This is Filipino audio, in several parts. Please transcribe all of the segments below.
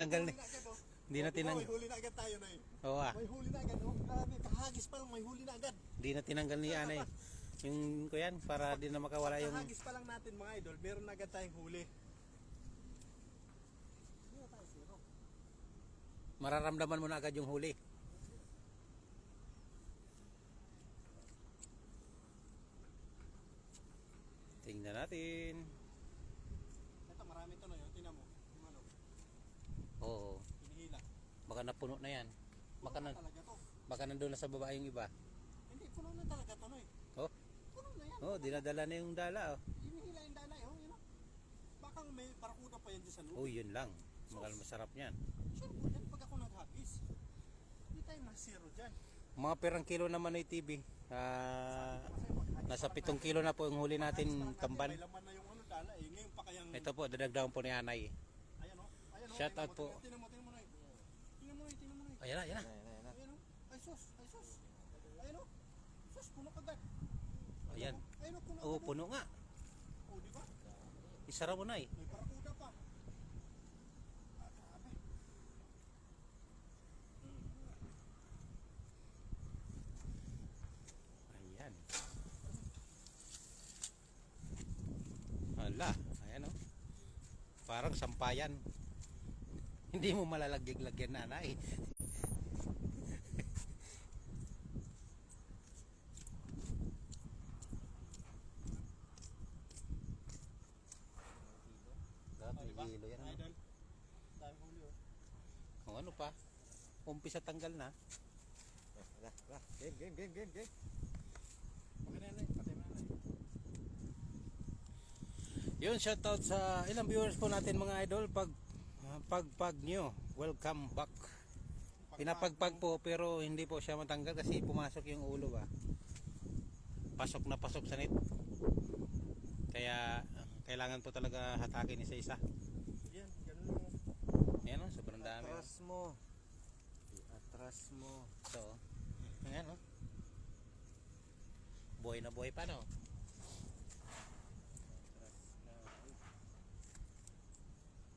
Tanggal ni. Hindi na tinanggal. May huli na agad tayo na eh. Oo ah. May huli na agad. Oh, grabe, kahagis pa lang may huli na agad. Hindi na tinanggal ni Anay. Yung kuyan para di na makawala yung Kahagis pa lang natin mga idol, meron na agad tayong huli. mararamdaman mo na agad yung huli. Tingnan natin. Ito marami to na yun, tingnan mo. Yung ano, Oo. hinihila. Baka napuno na yan. Baka Puno na, na talaga to. baka nandun na sa baba yung iba. Hindi, puno na talaga to no eh. Oh. Puno na yan. Oh, dinadala na yung dala oh. Hinihila yung dalay, oh, yun oh. Baka may barakuda pa yan dyan sa loob. Oh, yun lang. Masarap niyan. Sure po yan, pag ako naghagis. Hindi tayo masiro dyan. Mga perang kilo naman ay TV. Nasa 7 kilo na po yung huli natin tamban. May laman na yung ano dala eh. Ngayon pa kayang... Ito po, dadagdagan po ni Anay. Ayan o. Ayan o. Shout out po. Tingnan mo na eh. Tingnan mo na eh. Tingnan mo na eh. Ayan na, ayan na. Ayan o. Ay sus. Ay sus. Ayan o. Sus, puno kagad. Ayan. Ayan o, puno Oh, kagad. puno nga. O, di ba? Isara mo na eh. May barakuda pa. Ah, grabe. Ayan. Hala, ayan oh. Parang sampayan. Hindi mo malalagyag-lagyan na Anay. O, di ba? Hilo yan. Ano? Idol. Dami huli o. Kung ano pa? Umpisa tanggal na. Game. Okay na yan eh. Patay mo na eh. Yun, shoutout sa ilang viewers po natin mga idol. Pagpag nyo, welcome back. Pinapagpag po pero hindi po siya matanggal kasi pumasok yung ulo ba. Pasok na pasok sa net. Kaya kailangan po talaga hatakin isa-isa. Yan, ganun mo. Ayan o, sobrang dami. Atras mo. Atras mo. Ito o. Ayan o. Buhay na buhay pa no.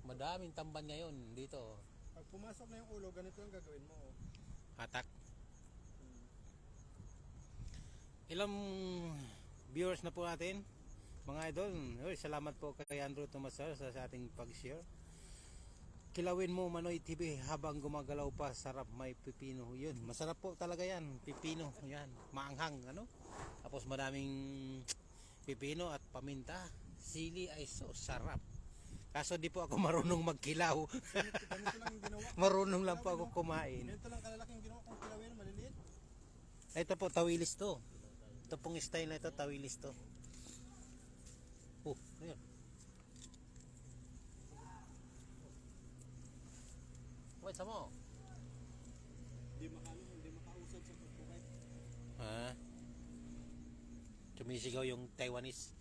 Madaming tamban ngayon dito. Pag pumasok na yung ulo, ganito yung gagawin mo. Oh. Hatak. Ilang viewers na po natin mga idol. Uy, salamat po kay Andrew Tomasar sa ating pag-share. Kilawin mo Manoy TV habang gumagalaw pa, sarap may pipino. Yun, masarap po talaga yan. Pipino, yan, maanghang ano. Tapos madaming pipino at paminta. Sili ay so sarap. Kaso di po ako marunong magkilaw. Ganito lang yung ginawa. Marunong lang po ako kumain. Ganito lang kalalaking ginawa kung kilawin, maliliit. Ito po, tawilis to. Ito pong style na ito, tawilis to. Oh, ayun. Wait, sama. Hindi makausad sa pagkukay. Ha? Sumisigaw yung Taiwanese.